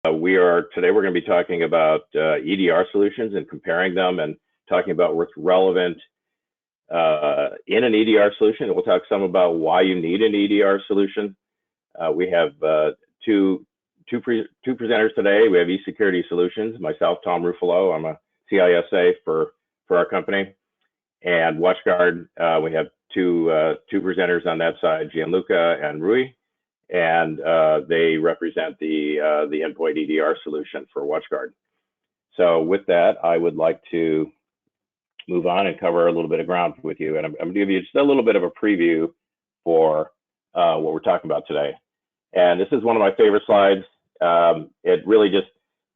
Today we're going to be talking about EDR solutions and comparing them and talking about what's relevant in an EDR solution. And we'll talk some about why you need an EDR solution. We have two presenters today. We have eSecurity Solutions, myself, Tom Ruffalo. I'm a CISA for our company. And WatchGuard, we have two presenters on that side, Gianluca and Rui. And they represent the Endpoint EDR solution for WatchGuard. So with that, I would like to move on and cover a little bit of ground with you. And I'm going to give you just a little bit of a preview for what we're talking about today. And this is one of my favorite slides. It really just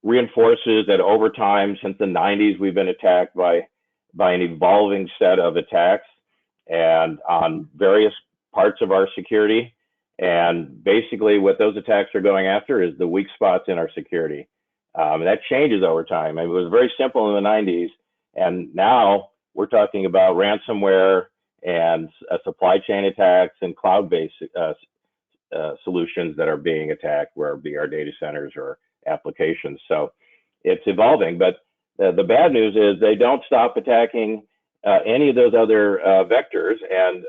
reinforces that over time, since the 90s, we've been attacked by an evolving set of attacks and on various parts of our security. And basically what those attacks are going after is the weak spots in our security. And that changes over time. It was very simple in the 90s. And now we're talking about ransomware and supply chain attacks and cloud-based solutions that are being attacked, where it be our data centers or applications. So it's evolving. But the bad news is they don't stop attacking any of those other vectors. And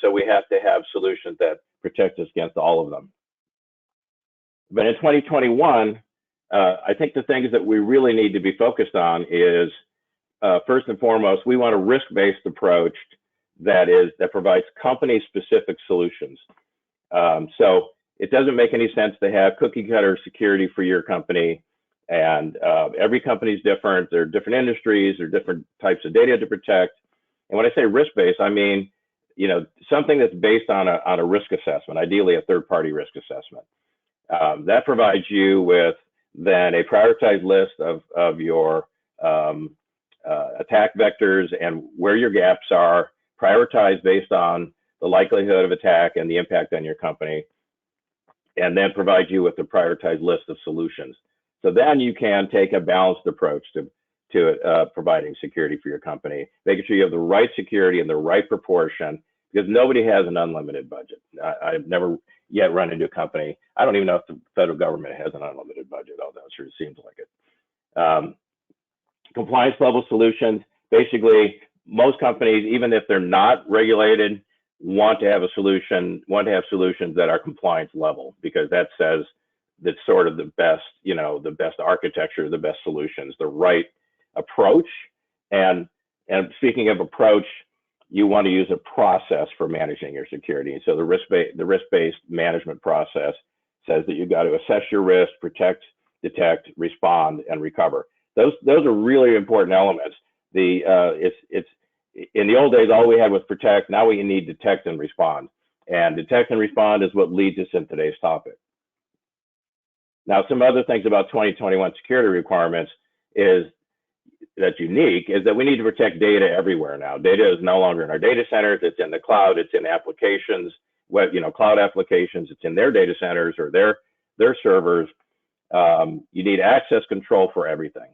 so we have to have solutions that protect us against all of them. But in 2021, I think the things that we really need to be focused on is, first and foremost, we want a risk-based approach that provides company-specific solutions. So it doesn't make any sense to have cookie-cutter security for your company. And every company is different. There are different industries, there are different types of data to protect. And when I say risk-based, I mean, something that's based on a risk assessment, ideally a third-party risk assessment. That provides you with then a prioritized list of your attack vectors and where your gaps are, prioritized based on the likelihood of attack and the impact on your company, and then provide you with a prioritized list of solutions. So then you can take a balanced approach to providing security for your company, making sure you have the right security in the right proportion, because nobody has an unlimited budget. I've never yet run into a company. I don't even know if the federal government has an unlimited budget, although it sure seems like it. Compliance level solutions, basically most companies, even if they're not regulated, want to have solutions that are compliance level, because that says that's sort of the best, the best architecture, the best solutions, the right approach. And speaking of approach, you want to use a process for managing your security. So the risk-based management process says that you've got to assess your risk, protect, detect, respond, and recover. Those are really important elements. It's in the old days, all we had was protect. Now we need detect and respond. And detect and respond is what leads us in today's topic. Now, some other things about 2021 security requirements that's unique is that we need to protect data everywhere now. Data is no longer in our data centers. It's in the cloud. It's in applications, cloud applications. It's in their data centers or their servers. You need access control for everything.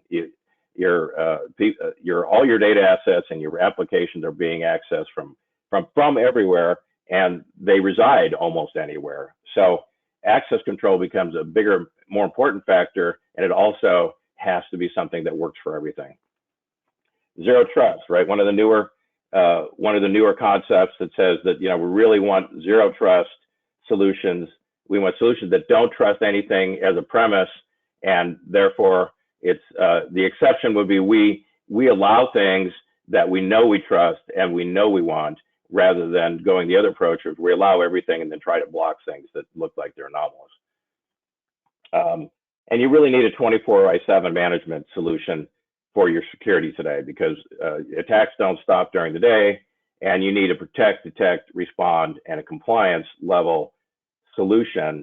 All your data assets and your applications are being accessed from everywhere, and they reside almost anywhere. So access control becomes a bigger, more important factor, and it also has to be something that works for everything. Zero trust, right? One of the newer concepts that says that we really want zero trust solutions. We want solutions that don't trust anything as a premise, and therefore it's the exception would be we allow things that we know we trust and we know we want, rather than going the other approach of we allow everything and then try to block things that look like they're anomalous. And you really need a 24/7 management solution for your security today, because attacks don't stop during the day, and you need to protect, detect, respond, and a compliance level solution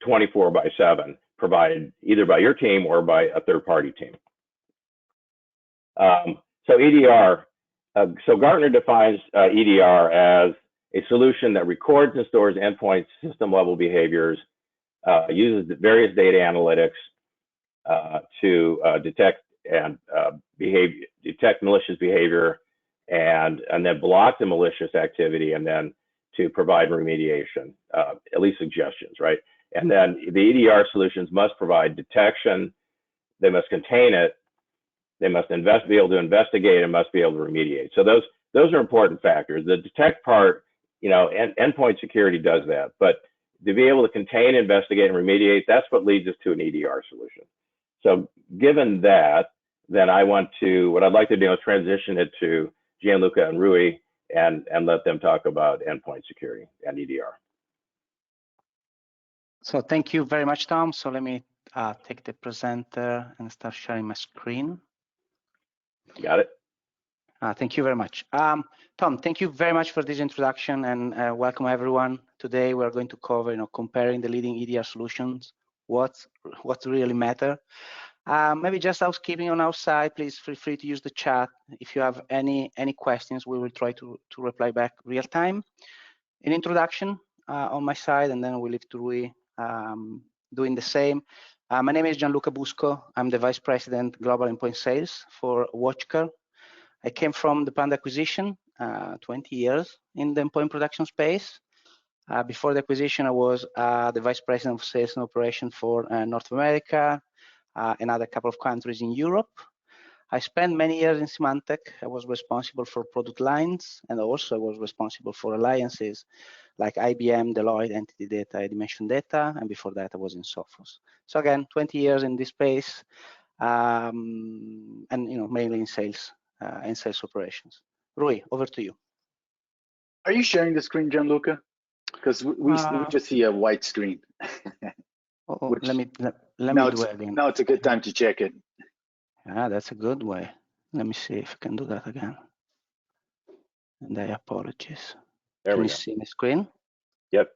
24/7, provided either by your team or by a third-party team. So EDR, so Gartner defines EDR as a solution that records and stores endpoint system-level behaviors, uses various data analytics to detect malicious behavior, and then block the malicious activity, and then to provide remediation, at least suggestions, right? And then the EDR solutions must provide detection, they must contain it, they must be able to investigate, and must be able to remediate. So those are important factors. The detect part, endpoint security does that, but to be able to contain, investigate, and remediate, that's what leads us to an EDR solution. So given that, then what I'd like to do is transition it to Gianluca and Rui and let them talk about endpoint security and EDR. So thank you very much, Tom. So let me take the presenter and start sharing my screen. Got it. Thank you very much. Tom, thank you very much for this introduction, and welcome everyone. Today we're going to cover, comparing the leading EDR solutions, what really matter. Maybe just housekeeping on our side, please feel free to use the chat. If you have any questions, we will try to reply back real time. An introduction on my side, and then we'll leave to Rui doing the same. My name is Gianluca Busco. I'm the Vice President Global Endpoint Sales for WatchGuard. I came from the Panda acquisition, 20 years in the endpoint production space. Before the acquisition, I was the Vice President of Sales and Operation for North America, another couple of countries in Europe. I spent many years in Symantec. I was responsible for product lines, and also I was responsible for alliances like IBM, Deloitte, Entity Data, Dimension Data, and before that I was in Sophos. So again, 20 years in this space, and mainly in sales and sales operations. Rui, over to you. Are you sharing the screen, Gianluca? Because we just see a white screen. Let me do it again. Now it's a good time to check it. Yeah, that's a good way. Let me see if I can do that again. And I apologize. There can we you go. see my screen? Yep.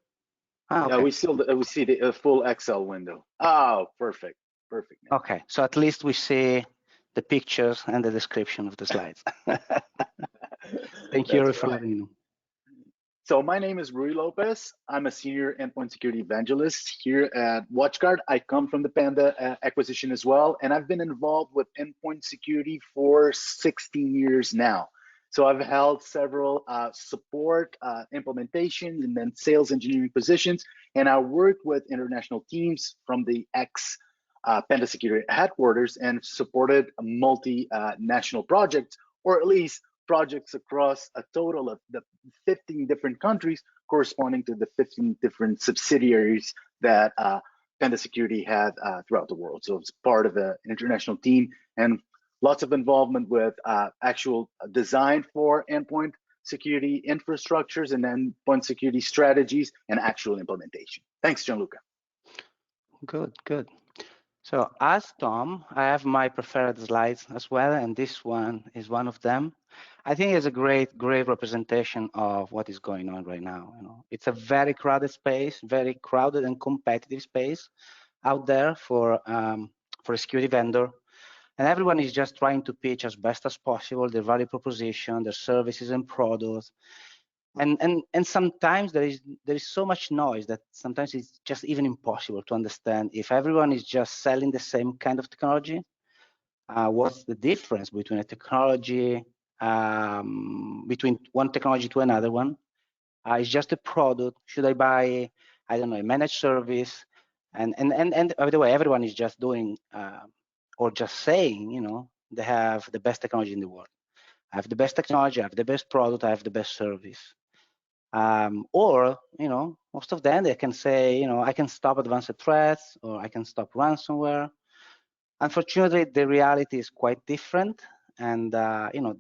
Okay. Yeah, we see the full Excel window. Oh, perfect. Perfect. Okay, so at least we see the pictures and the description of the slides. Thank you for letting me know. So my name is Rui Lopez. I'm a senior endpoint security evangelist here at WatchGuard. I come from the Panda acquisition as well, and I've been involved with endpoint security for 16 years now. So I've held several support, implementation, and then sales engineering positions, and I worked with international teams from the Panda Security headquarters and supported multinational projects, or at least projects across a total of the 15 different countries, corresponding to the 15 different subsidiaries that Panda Security had throughout the world. So it's part of an international team, and lots of involvement with actual design for endpoint security infrastructures and endpoint security strategies and actual implementation. Thanks, Gianluca. Good, good. So as Tom, I have my preferred slides as well, and this one is one of them. I think it's a great representation of what is going on right now. It's a very crowded space, very crowded and competitive space out there for a security vendor, and everyone is just trying to pitch as best as possible their value proposition, their services and products. And sometimes there is so much noise that sometimes it's just even impossible to understand if everyone is just selling the same kind of technology. What's the difference between a technology, between one technology to another one? It's just a product. Should I buy, I don't know, a managed service? And by the way, everyone is just doing or just saying, they have the best technology in the world. I have the best technology, I have the best product, I have the best service. Or, most of them, they can say, I can stop advanced threats, or I can stop ransomware. Unfortunately, the reality is quite different. And,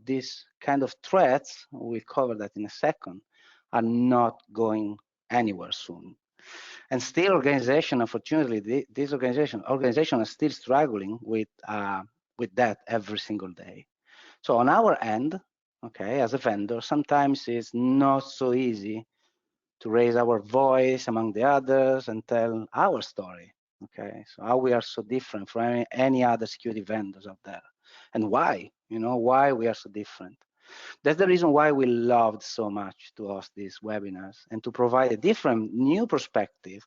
these kind of threats, we'll cover that in a second, are not going anywhere soon. And still organization, unfortunately, these organizations are still struggling with that every single day. So on our end, okay, as a vendor, sometimes it's not so easy to raise our voice among the others and tell our story, okay? So how we are so different from any other security vendors out there, and why, why we are so different. That's the reason why we loved so much to host these webinars and to provide a different, new perspective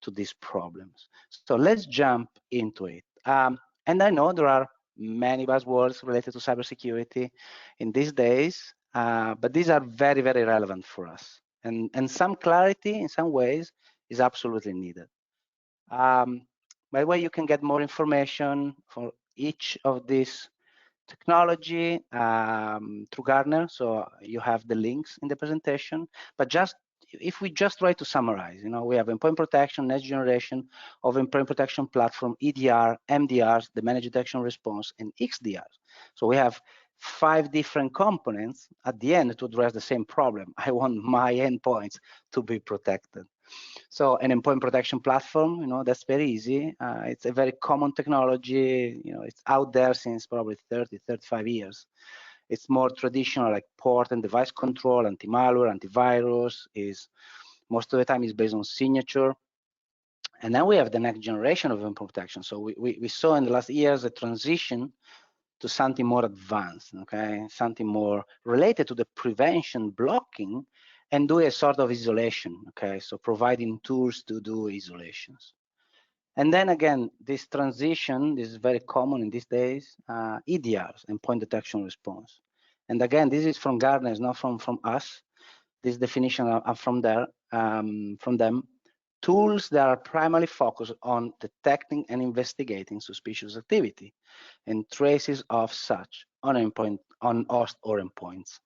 to these problems. So let's jump into it. And I know there are many buzzwords related to cybersecurity in these days, but these are very, very relevant for us. And some clarity in some ways is absolutely needed. By the way, you can get more information for each of these technology through Gartner. So you have the links in the presentation. But just if we just try to summarize, we have endpoint protection, next generation of endpoint protection platform, EDR, MDRs, the managed detection response, and XDRs. So we have 5 different components at the end to address the same problem. I want my endpoints to be protected. So an endpoint protection platform, that's very easy. It's a very common technology. It's out there since probably 30, 35 years. It's more traditional, like port and device control, anti-malware, antivirus. Is most of the time is based on signature. And then we have the next generation of endpoint protection. So we saw in the last years a transition to something more advanced, okay? Something more related to the prevention, blocking, and do a sort of isolation, okay? So providing tools to do isolations. And then again, this transition, this is very common in these days, EDRs, endpoint detection response. And again, this is from Gartner, it's not from us. This definition are from there, from them. Tools that are primarily focused on detecting and investigating suspicious activity and traces of such on endpoint, on host or endpoints.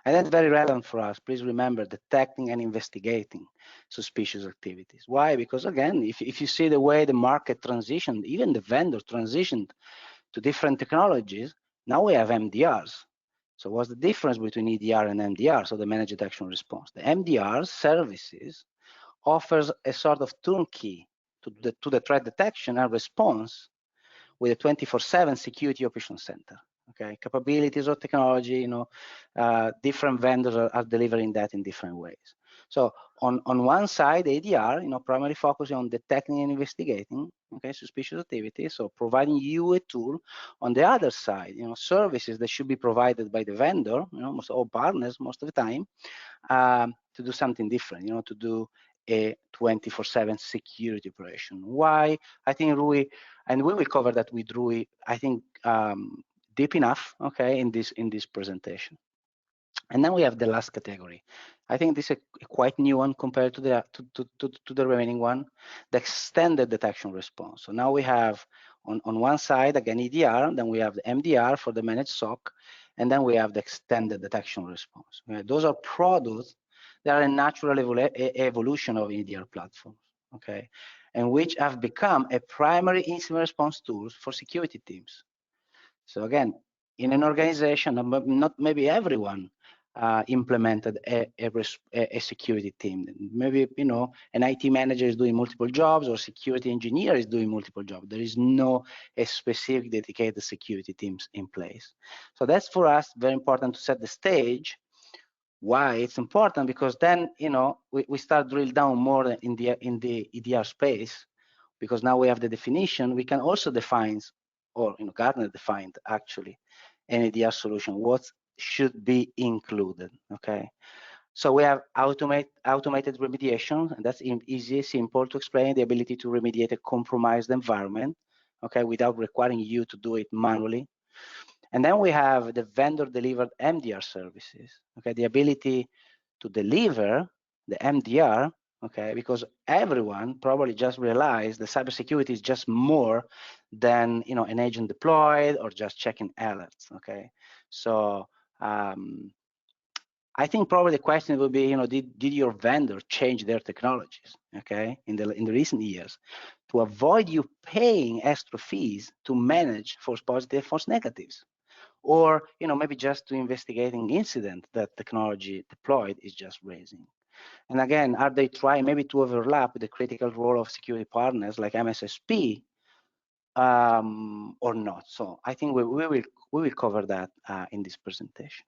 And that's very relevant for us. Please remember detecting and investigating suspicious activities. Why? Because again, if you see the way the market transitioned, even the vendor transitioned to different technologies, now we have MDRs. So what's the difference between EDR and MDR? So the managed detection response. The MDR services offers a sort of turnkey to the threat detection and response with a 24/7 security operations center. Okay, capabilities of technology, different vendors are delivering that in different ways. So on one side, ADR, primarily focusing on detecting and investigating, okay, suspicious activities. So providing you a tool. On the other side, services that should be provided by the vendor, most all partners most of the time, to do something different, to do a 24/7 security operation. Why? I think Rui, and we will cover that with Rui, I think deep enough, okay, in this presentation. And then we have the last category. I think this is a quite new one compared to the remaining one, the extended detection response. So now we have on one side, again, EDR, then we have the MDR for the managed SOC, and then we have the extended detection response. Okay? Those are products that are a natural evolution of EDR platforms, okay, and which have become a primary incident response tools for security teams. So again, in an organization, not maybe everyone implemented a security team. Maybe, an IT manager is doing multiple jobs or security engineer is doing multiple jobs. There is no a specific dedicated security teams in place. So that's for us very important to set the stage. Why it's important? Because then, we start drill down more in the EDR space, because now we have the definition. We can also define, or Gartner defined actually, an EDR solution, what should be included, okay? So we have automated remediation, and that's easy, simple to explain, the ability to remediate a compromised environment, okay, without requiring you to do it manually. And then we have the vendor-delivered MDR services, okay, the ability to deliver the MDR, okay, because everyone probably just realized that cybersecurity is just more than, an agent deployed or just checking alerts, okay? So I think probably the question will be, did your vendor change their technologies, okay, in the recent years to avoid you paying extra fees to manage false positives, false negatives? Or maybe just to investigating incident that technology deployed is just raising. And again, are they trying maybe to overlap with the critical role of security partners like MSSP or not? So I think we will cover that in this presentation.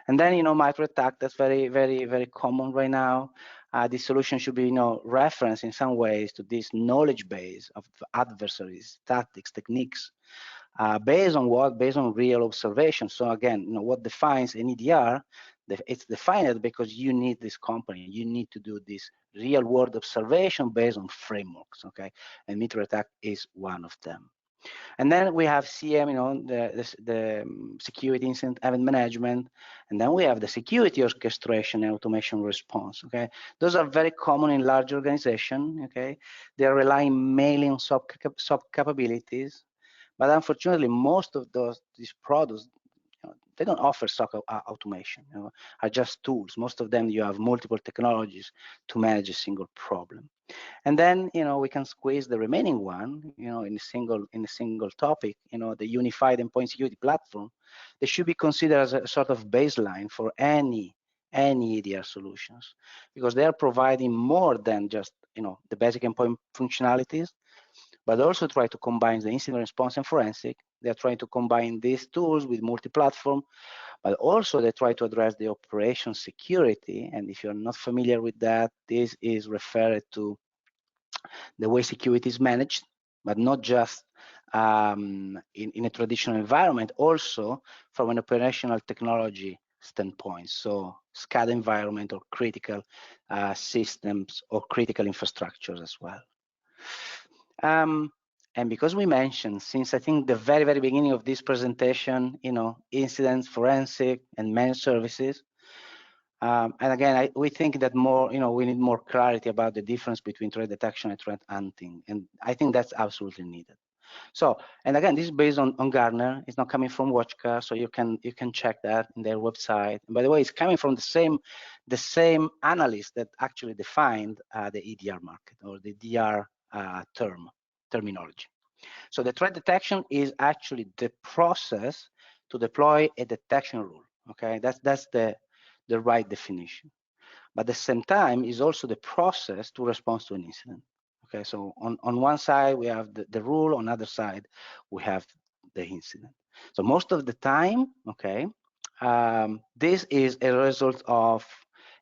And then micro attack, that's very, very, very common right now. This solution should be referenced in some ways to this knowledge base of adversaries, tactics, techniques. Based on what? Based on real observation. So again, what defines an EDR? It's defined because you need this company. You need to do this real world observation based on frameworks, okay? And meter attack is one of them. And then we have CM, the security incident event management, and then we have the security orchestration and automation response. Okay, those are very common in large organizations. Okay, they are relying mainly on SOC capabilities, but unfortunately, most of these products, they don't offer SOC automation. Are just tools. Most of them, you have multiple technologies to manage a single problem. And then, we can squeeze the remaining one, in a single topic, the unified endpoint security platform. They should be considered as a sort of baseline for any EDR solutions, because they are providing more than just, the basic endpoint functionalities, but also try to combine the incident response and forensic. They're trying to combine these tools with multi-platform, but also they try to address the operation security. And if you're not familiar with that, this is referred to the way security is managed, but not just in a traditional environment, also from an operational technology standpoint. So SCADA environment or critical systems or critical infrastructures as well. And because we mentioned, since I think the very, very beginning of this presentation, incidents, forensic, and managed services. And again, we think that we need more clarity about the difference between threat detection and threat hunting. And I think that's absolutely needed. So, and again, this is based on Gartner. It's not coming from WatchGuard, so you can check that in their website. And by the way, it's coming from the same analyst that actually defined the EDR market, or the EDR terminology. So the threat detection is actually the process to deploy a detection rule. Okay, that's the right definition. But at the same time is also the process to respond to an incident. Okay, so on one side we have the rule, on the other side we have the incident. So most of the time, okay, this is a result of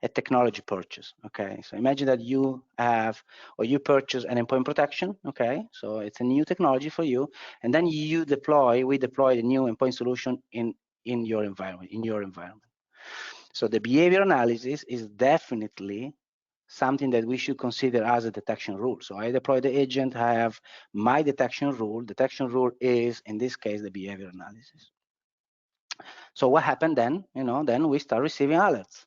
a technology purchase. Okay, so imagine that you have, or you purchase an endpoint protection. Okay, so it's a new technology for you, and then we deploy the new endpoint solution in your environment. So the behavior analysis is definitely something that we should consider as a detection rule. So I deploy the agent, I have my detection rule. Detection rule is, in this case, the behavior analysis. So what happened then? Then we start receiving alerts.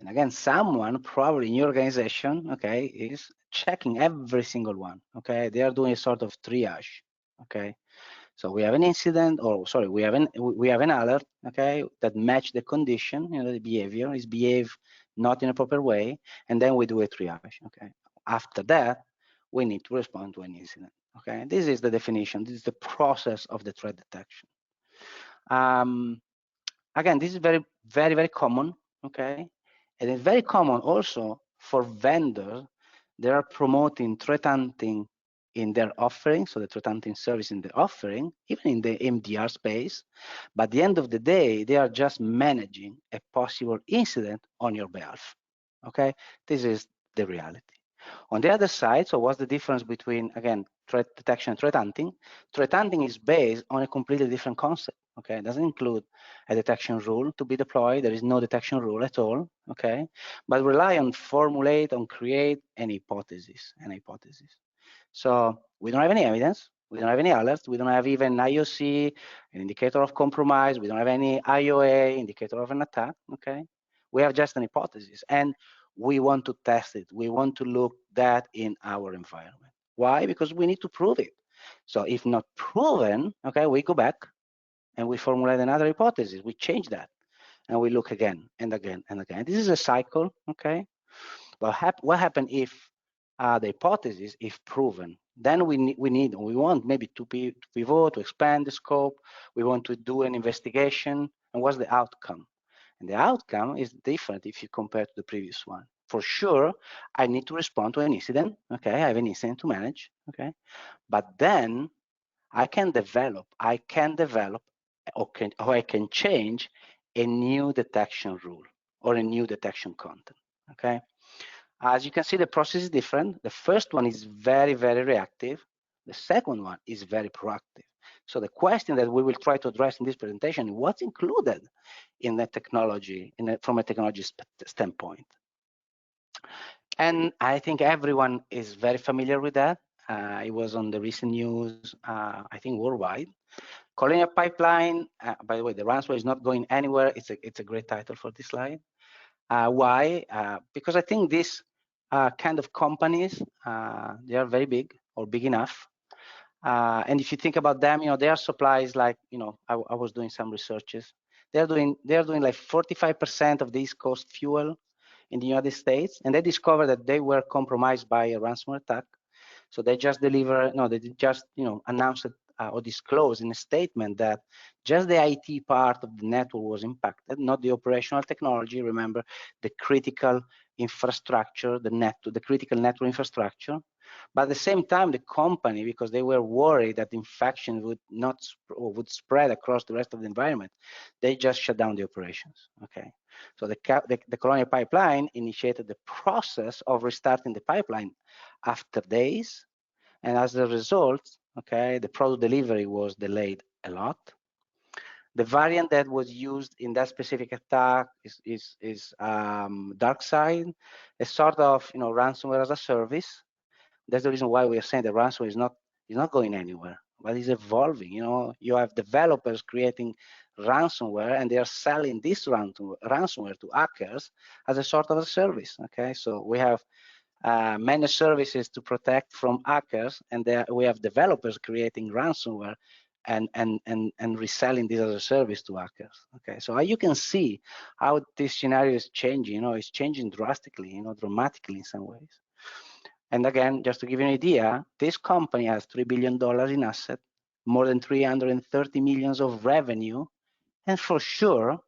And again, someone probably in your organization, okay, is checking every single one. Okay, they are doing a sort of triage. Okay, so we have an incident, or sorry, we have an alert, okay, that match the condition, the behavior is behaved not in a proper way, and then we do a triage. Okay, after that, we need to respond to an incident. Okay, this is the definition. This is the process of the threat detection. Again, this is very, very, very common. Okay, and it's very common also for vendors that are promoting threat hunting in their offering, so the threat hunting service in the offering, even in the MDR space. But at the end of the day, they are just managing a possible incident on your behalf. Okay, this is the reality. On the other side, so what's the difference between, again, threat detection and threat hunting? Threat hunting is based on a completely different concept. Okay, it doesn't include a detection rule to be deployed. There is no detection rule at all. Okay, but rely on create an hypothesis. So we don't have any evidence. We don't have any alerts. We don't have even IOC, an indicator of compromise. We don't have any IOA, indicator of an attack. Okay, we have just an hypothesis, and we want to test it. We want to look that in our environment. Why? Because we need to prove it. So if not proven, okay, we go back and we formulate another hypothesis. We change that, and we look again and again and again. This is a cycle. Okay, but what happens if the hypothesis, if proven, then we want maybe to pivot, to expand the scope. We want to do an investigation, and what's the outcome? And the outcome is different if you compare to the previous one. For sure, I need to respond to an incident. Okay, I have an incident to manage. Okay, but then I can develop, or I can change a new detection rule or a new detection content. Okay. As you can see, the process is different. The first one is very, very reactive. The second one is very proactive. So the question that we will try to address in this presentation is what's included in the technology, from a technology standpoint. And I think everyone is very familiar with that. It was on the recent news, I think worldwide. Colonial Pipeline, by the way, the ransomware is not going anywhere. It's a great title for this slide. Why? Because I think these kind of companies, they are very big or big enough. And if you think about them, their supplies, like, I was doing some researches. They're doing like 45% of the East Coast fuel in the United States, and they discovered that they were compromised by a ransomware attack. So they just announced or disclosed in a statement that just the IT part of the network was impacted, not the operational technology. Remember, the critical infrastructure, the critical network infrastructure. But at the same time, the company, because they were worried that infection would spread across the rest of the environment, they just shut down the operations. Okay, so the Colonial Pipeline initiated the process of restarting the pipeline after days, and as a result, okay, the product delivery was delayed a lot. The variant that was used in that specific attack is dark side, a sort of ransomware as a service. That's the reason why we are saying that ransomware is not going anywhere, but it's evolving. You have developers creating ransomware, and they are selling this ransomware to hackers as a sort of a service. Okay, so we have managed services to protect from hackers, and we have developers creating ransomware and reselling this as a service to hackers. Okay, so you can see how this scenario is changing. It's changing drastically, dramatically in some ways. And again, just to give you an idea, this company has $3 billion in assets, more than 330 millions of revenue, and for sure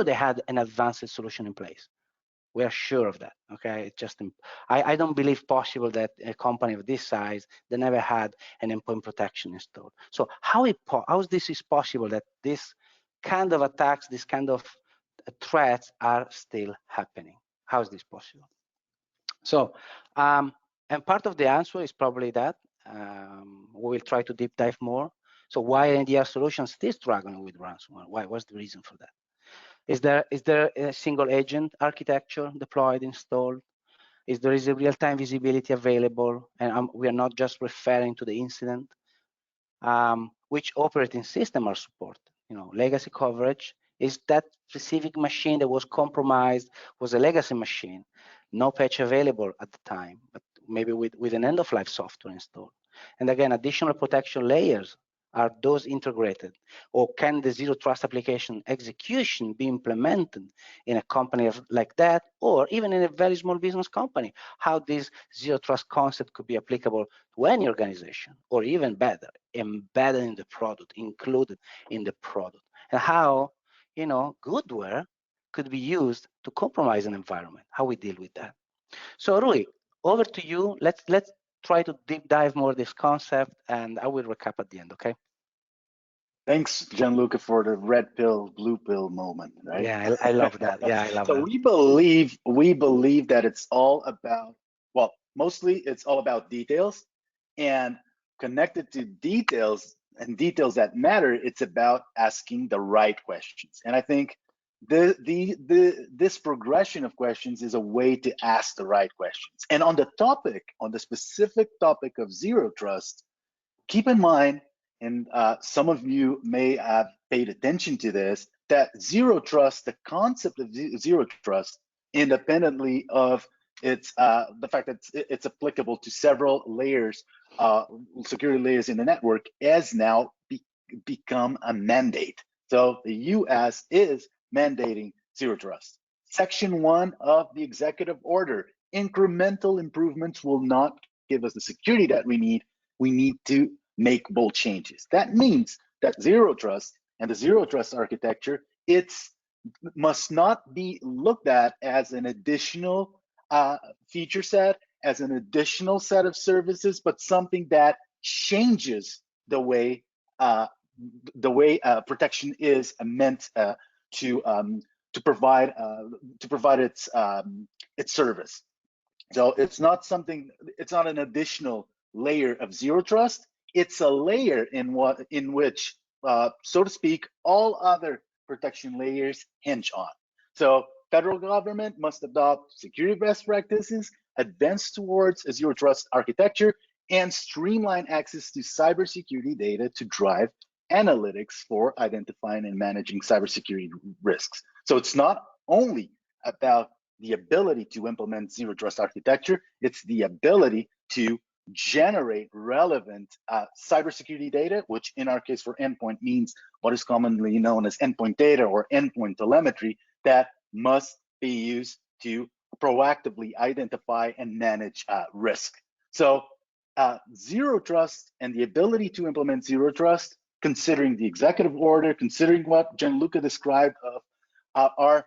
they had an advanced solution in place. We are sure of that. Okay, it's just I don't believe possible that a company of this size, they never had an endpoint protection installed. So how this is possible that this kind of attacks, this kind of threats are still happening? How is this possible? So, and part of the answer is probably that we will try to deep dive more. So why are EDR solutions still struggling with ransomware? Why? What's the reason for that? Is there a single agent architecture deployed, installed? Is there a real-time visibility available? And we are not just referring to the incident. Which operating system are supported? Legacy coverage. Is that specific machine that was compromised was a legacy machine? No patch available at the time, but maybe with an end-of-life software installed. And again, additional protection layers. Are those integrated? Or can the zero trust application execution be implemented in a company like that, or even in a very small business company? How this zero trust concept could be applicable to any organization, or even better, embedded in the product, included in the product. And how, goodware could be used to compromise an environment, how we deal with that. So Rui, over to you. Let's try to deep dive more this concept, and I will recap at the end, okay? Thanks, Gianluca, for the red pill, blue pill moment, right? Yeah, I love that. Yeah, I love so that. we believe that it's all about, well, mostly it's all about details, and connected to details and details that matter, it's about asking the right questions. And I think this progression of questions is a way to ask the right questions. And on the specific topic of zero trust, keep in mind, and some of you may have paid attention to this, that zero trust, the concept of zero trust, independently of the fact that it's applicable to several layers, security layers in the network, has now become a mandate. So the US is mandating zero trust. Section 1 of the executive order: incremental improvements will not give us the security that we need. We need to make bold changes. That means that zero trust and the zero trust architecture, must not be looked at as an additional feature set, as an additional set of services, but something that changes the way protection is meant to provide its service. So it's not an additional layer of zero trust. It's a layer in which, so to speak, all other protection layers hinge on. So federal government must adopt security best practices, advance towards a zero trust architecture, and streamline access to cybersecurity data to drive analytics for identifying and managing cybersecurity risks. So it's not only about the ability to implement zero trust architecture, it's the ability to generate relevant cybersecurity data, which in our case for endpoint means what is commonly known as endpoint data or endpoint telemetry that must be used to proactively identify and manage risk. So zero trust and the ability to implement zero trust, considering the executive order, considering what Gianluca described of our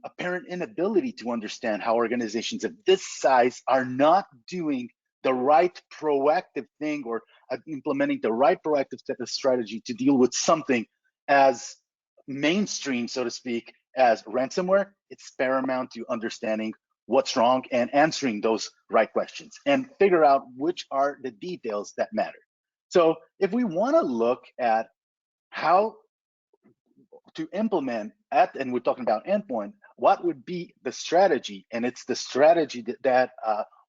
apparent inability to understand how organizations of this size are not doing the right proactive thing or implementing the right proactive strategy to deal with something as mainstream, so to speak, as ransomware. It's paramount to understanding what's wrong and answering those right questions and figure out which are the details that matter. So if we want to look at how to implement and we're talking about endpoint, what would be the strategy? And it's the strategy that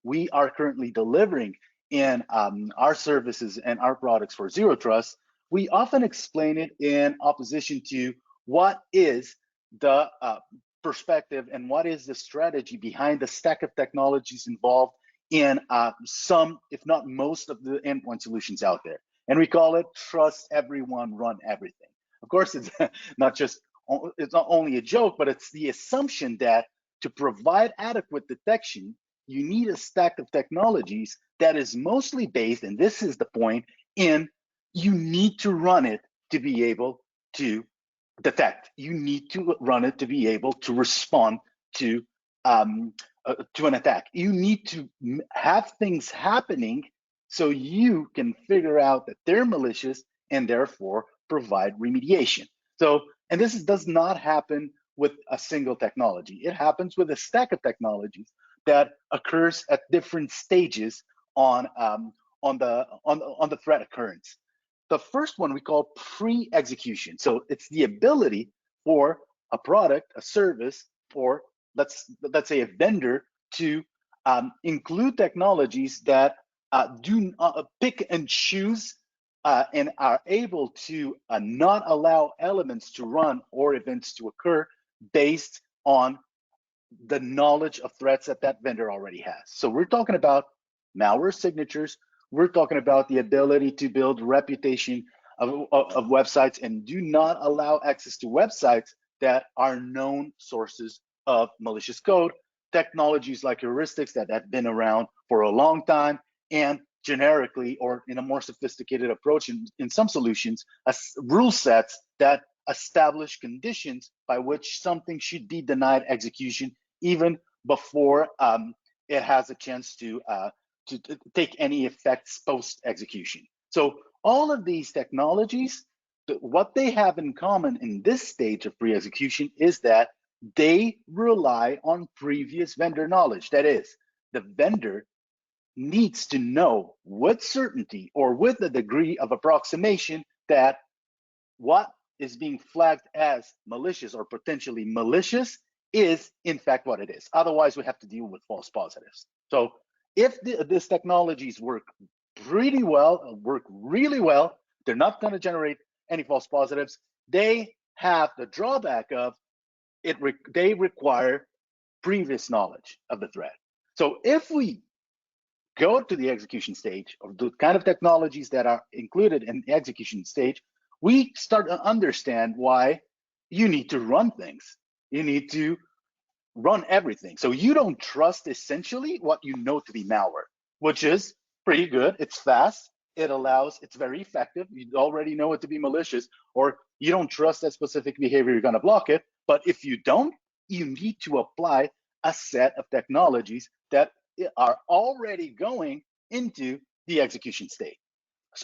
we are currently delivering in our services and our products for zero trust. We often explain it in opposition to what is the perspective and what is the strategy behind the stack of technologies involved in some, if not most, of the endpoint solutions out there. And we call it trust everyone, run everything. Of course, it's it's not only a joke, but it's the assumption that to provide adequate detection, you need a stack of technologies that is mostly based, and this is the point, in you need to run it to be able to detect. You need to run it to be able to respond to an attack. You need to have things happening so you can figure out that they're malicious and therefore provide remediation. So, and this does not happen with a single technology. It happens with a stack of technologies that occurs at different stages on the threat occurrence. The first one we call pre-execution. So it's the ability for a product, a service, or let's say a vendor to include technologies that do pick and choose and are able to not allow elements to run or events to occur based on the knowledge of threats that that vendor already has. So we're talking about malware signatures. We're talking about the ability to build reputation of websites and do not allow access to websites that are known sources of malicious code, technologies like heuristics that have been around for a long time, and generically or in a more sophisticated approach in some solutions, rule sets that establish conditions by which something should be denied execution even before it has a chance to take any effects post-execution. So all of these technologies, what they have in common in this stage of pre-execution is that they rely on previous vendor knowledge. That is, the vendor needs to know with certainty or with a degree of approximation that what is being flagged as malicious or potentially malicious is in fact what it is. Otherwise, we have to deal with false positives. So if these technologies work pretty well, work really well, they're not going to generate any false positives. They have the drawback of they require previous knowledge of the threat. So if we go to the execution stage of the kind of technologies that are included in the execution stage, we start to understand why you need to run things. You need to run everything. So you don't trust essentially what you know to be malware, which is pretty good. It's fast. It's very effective. You already know it to be malicious, or you don't trust that specific behavior, you're going to block it. But if you don't, you need to apply a set of technologies that are already going into the execution state,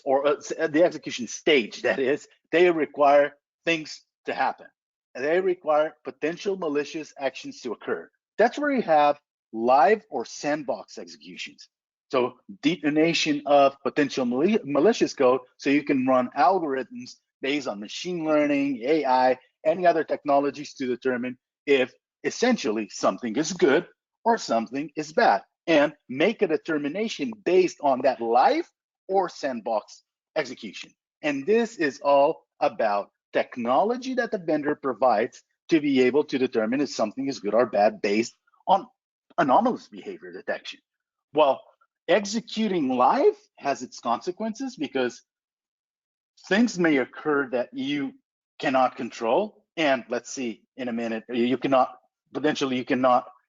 or the execution stage. That is, they require things to happen. They require potential malicious actions to occur. That's where you have live or sandbox executions. So detonation of potential malicious code, so you can run algorithms based on machine learning, AI, any other technologies to determine if essentially something is good or something is bad. and make a determination based on that live or sandbox execution. And this is all about technology that the vendor provides to be able to determine if something is good or bad based on anomalous behavior detection. Well, executing live has its consequences because things may occur that you cannot control. And let's see in a minute, you cannot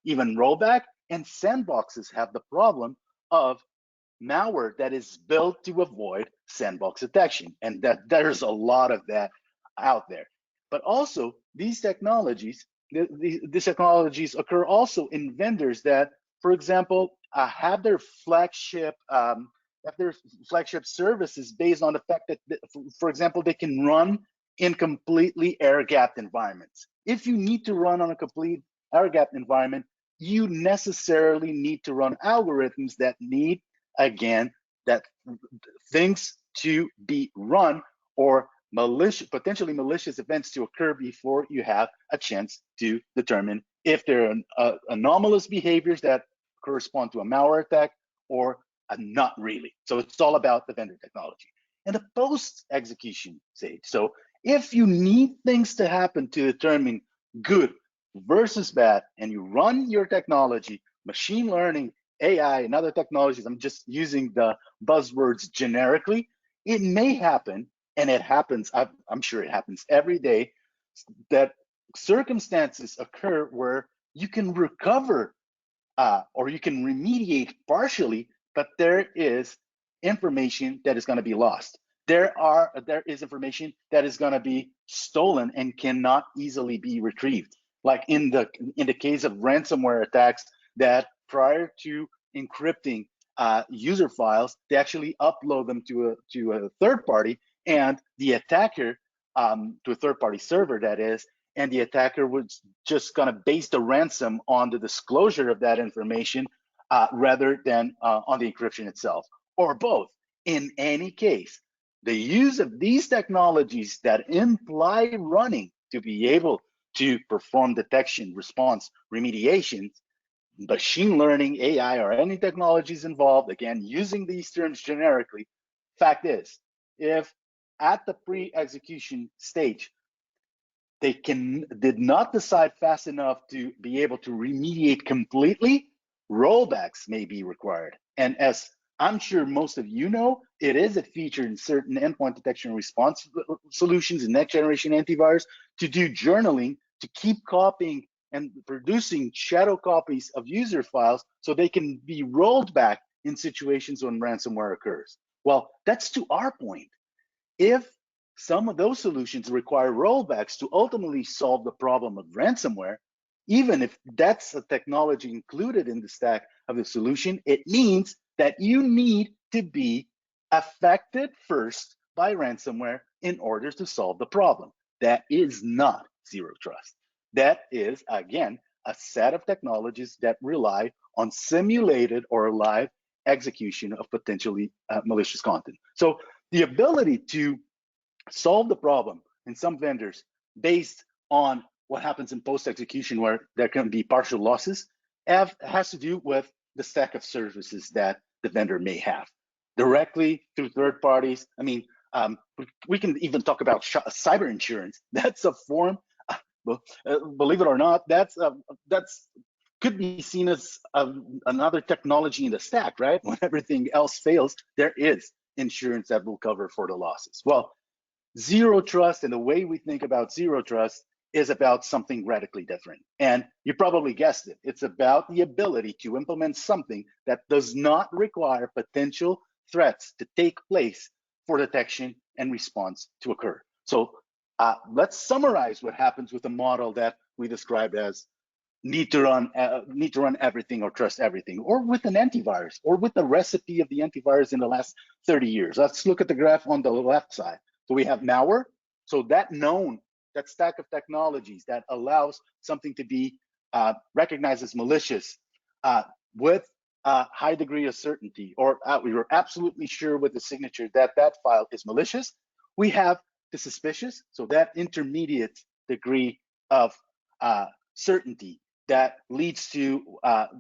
even roll back. And sandboxes have the problem of malware that is built to avoid sandbox detection. And that there's a lot of that out there. But also these technologies occur also in vendors that, for example, have their flagship services based on the fact that, for example, they can run in completely air-gapped environments. If you need to run on a complete air-gapped environment, you necessarily need to run algorithms that need, again, that things to be run or potentially malicious events to occur before you have a chance to determine if there are anomalous behaviors that correspond to a malware attack or not really. So it's all about the vendor technology. And the post-execution stage. So if you need things to happen to determine good versus bad, and you run your technology, machine learning, AI, and other technologies, I'm just using the buzzwords generically, it may happen, and it happens, I'm sure it happens every day, that circumstances occur where you can recover or you can remediate partially, but there is information that is going to be lost. There is information that is going to be stolen and cannot easily be retrieved. Like in the case of ransomware attacks, that prior to encrypting user files, they actually upload them to a third party, and the attacker to a third party server, that is, and the attacker was just going to base the ransom on the disclosure of that information rather than on the encryption itself, or both. In any case, the use of these technologies that imply running to be able to perform detection, response, remediation, machine learning, AI, or any technologies involved, again, using these terms generically, fact is, if at the pre-execution stage, they did not decide fast enough to be able to remediate completely, rollbacks may be required. And as I'm sure most of you know, it is a feature in certain endpoint detection response solutions and next generation antivirus to do journaling, to keep copying and producing shadow copies of user files so they can be rolled back in situations when ransomware occurs. Well, that's to our point. If some of those solutions require rollbacks to ultimately solve the problem of ransomware, even if that's a technology included in the stack of the solution, it means that you need to be affected first by ransomware in order to solve the problem. That is not zero trust. That is, again, a set of technologies that rely on simulated or live execution of potentially malicious content. So the ability to solve the problem in some vendors based on what happens in post-execution where there can be partial losses has to do with the stack of services that the vendor may have directly through third parties. I mean, we can even talk about cyber insurance. That's a form, believe it or not, that's could be seen as another technology in the stack, right? When everything else fails, there is insurance that will cover for the losses. Well, zero trust and the way we think about zero trust is about something radically different. And you probably guessed it. It's about the ability to implement something that does not require potential threats to take place for detection and response to occur. So let's summarize what happens with the model that we described as need to run everything or trust everything, or with an antivirus, or with the recipe of the antivirus in the last 30 years. Let's look at the graph on the left side. So we have malware. So that stack of technologies that allows something to be recognized as malicious with a high degree of certainty, or we were absolutely sure with the signature that that file is malicious. We have the suspicious, so that intermediate degree of certainty that leads to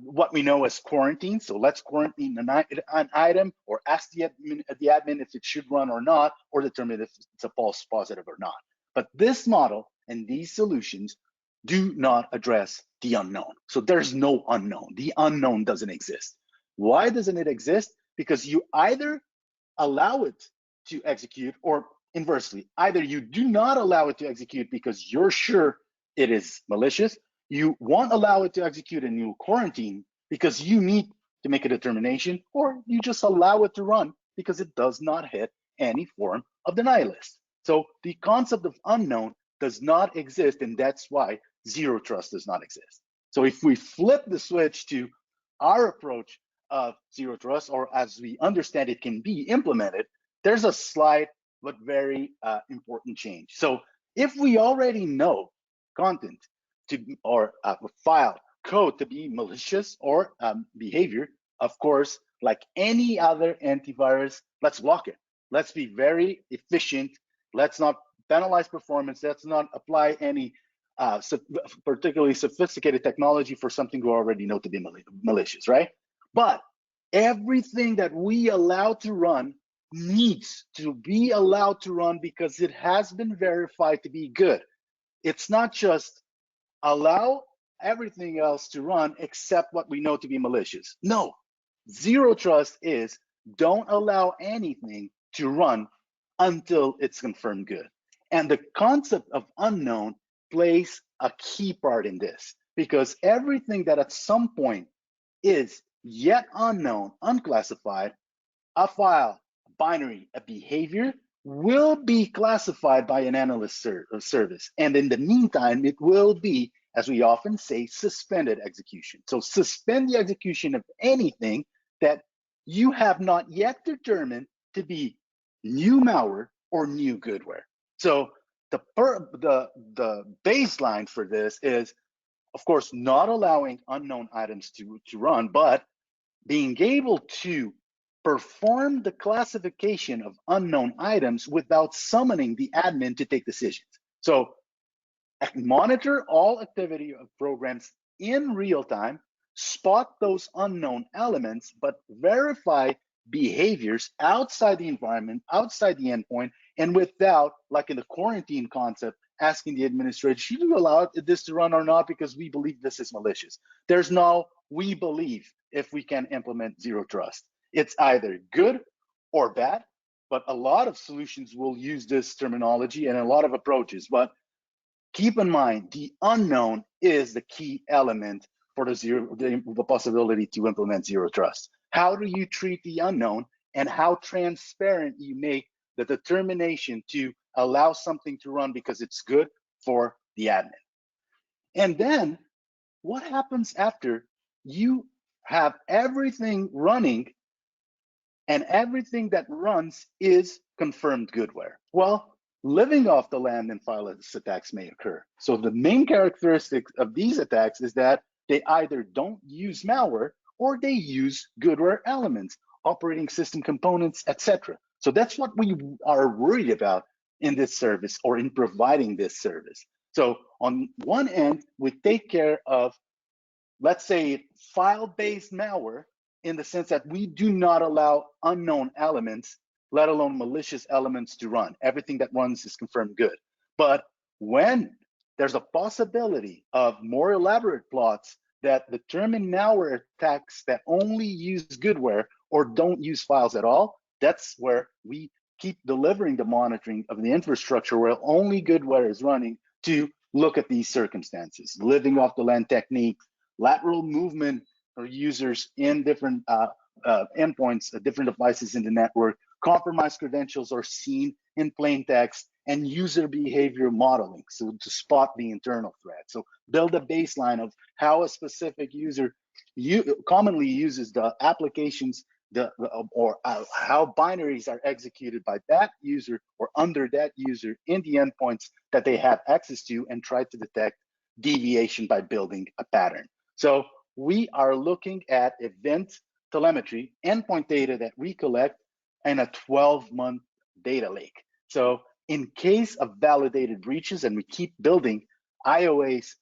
what we know as quarantine. So let's quarantine an item, or ask the admin if it should run or not, or determine if it's a false positive or not. But this model and these solutions do not address the unknown. So there's no unknown. The unknown doesn't exist. Why doesn't it exist? Because you either allow it to execute, or inversely, either you do not allow it to execute because you're sure it is malicious, you won't allow it to execute and you quarantine because you need to make a determination, or you just allow it to run because it does not hit any form of denial list. So the concept of unknown does not exist, and that's why zero trust does not exist. So if we flip the switch to our approach of zero trust, or as we understand it can be implemented, there's a slight but very important change. So if we already know content to, or a file code to be malicious or behavior, of course, like any other antivirus, let's block it. Let's be very efficient. Let's not penalize performance. Let's not apply any particularly sophisticated technology for something we already know to be malicious, right? But everything that we allow to run needs to be allowed to run because it has been verified to be good. It's not just allow everything else to run except what we know to be malicious. No, zero trust is don't allow anything to run until it's confirmed good. And the concept of unknown plays a key part in this, because everything that at some point is yet unknown, unclassified, a file, a binary, a behavior, will be classified by an analyst service. And in the meantime, it will be, as we often say, suspended execution. So suspend the execution of anything that you have not yet determined to be new malware or new goodware. So the baseline for this is, of course, not allowing unknown items to run, but being able to perform the classification of unknown items without summoning the admin to take decisions. So monitor all activity of programs in real time, spot those unknown elements, but verify behaviors outside the environment, outside the endpoint, and without, like in the quarantine concept, asking the administrator, should we allow this to run or not because we believe this is malicious. There's no we believe if we can implement zero trust. It's either good or bad, but a lot of solutions will use this terminology and a lot of approaches. But keep in mind, the unknown is the key element for the possibility to implement zero trust. How do you treat the unknown, and how transparent you make the determination to allow something to run because it's good for the admin? And then what happens after you have everything running and everything that runs is confirmed goodware? Well, living off the land and fileless attacks may occur. So the main characteristic of these attacks is that they either don't use malware or they use goodware elements, operating system components, etc. So that's what we are worried about in this service, or in providing this service. So on one end, we take care of, let's say, file-based malware, in the sense that we do not allow unknown elements, let alone malicious elements, to run. Everything that runs is confirmed good. But when there's a possibility of more elaborate plots that determine malware attacks that only use goodware or don't use files at all, that's where we keep delivering the monitoring of the infrastructure where only goodware is running to look at these circumstances. Living off the land technique, lateral movement for users in different endpoints, different devices in the network, compromised credentials are seen in plain text, and user behavior modeling, so to spot the internal threat. So build a baseline of how a specific user commonly uses the applications, or how binaries are executed by that user or under that user in the endpoints that they have access to, and try to detect deviation by building a pattern. So we are looking at event telemetry, endpoint data that we collect, and a 12-month data lake. So in case of validated breaches, and we keep building IOAs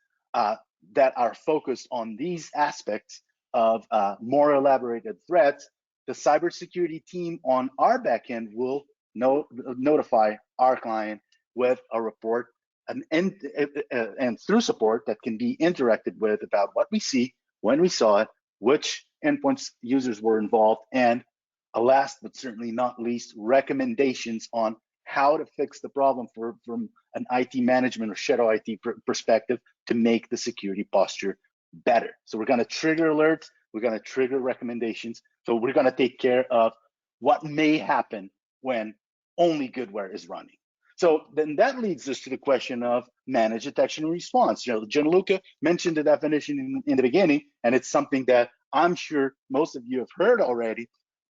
that are focused on these aspects of more elaborated threats, the cybersecurity team on our backend will notify our client with a report and through support that can be interacted with about what we see, when we saw it, which endpoints users were involved, and last but certainly not least, recommendations on how to fix the problem from an IT management or shadow IT perspective to make the security posture better. So we're going to trigger alerts, we're going to trigger recommendations. So we're going to take care of what may happen when only goodware is running. So then that leads us to the question of managed detection and response. You know, Gianluca mentioned the definition in the beginning, and it's something that I'm sure most of you have heard already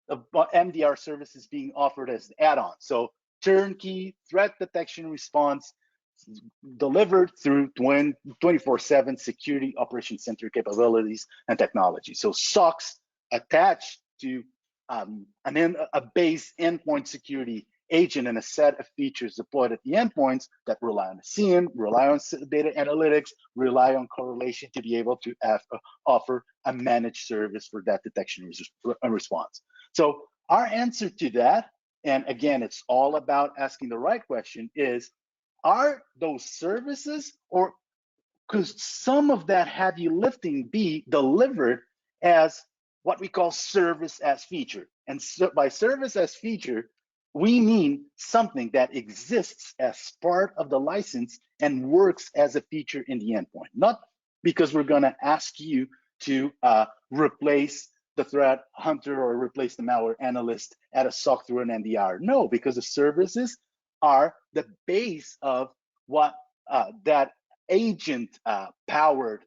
about MDR services being offered as an add-on. So turnkey threat detection response delivered through 24/7 security operations center capabilities and technology. So SOCs attached to a base endpoint security agent and a set of features deployed at the endpoints that rely on the SIEM, rely on data analytics, rely on correlation to be able to offer a managed service for that detection and response. So our answer to that, and again, it's all about asking the right question, is are those services, or could some of that heavy lifting be delivered as what we call service as feature? And so by service as feature, we mean something that exists as part of the license and works as a feature in the endpoint, not because we're going to ask you to replace the threat hunter or replace the malware analyst at a SOC through an NDR. No, because the services are the base of what that agent powered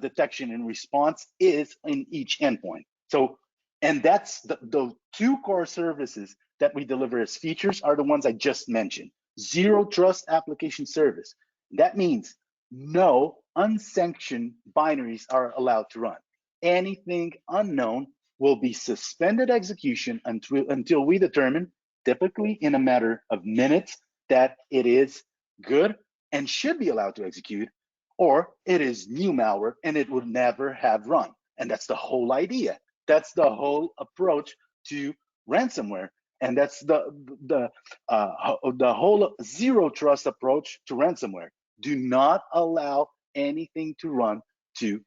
detection and response is in each endpoint. So, and that's the two core services that we deliver as features are the ones I just mentioned. Zero trust application service. That means no unsanctioned binaries are allowed to run. Anything unknown will be suspended execution until we determine, typically in a matter of minutes, that it is good and should be allowed to execute, or it is new malware and it would never have run. And that's the whole idea. That's the whole approach to ransomware. And that's the whole zero trust approach to ransomware. Do not allow anything to run to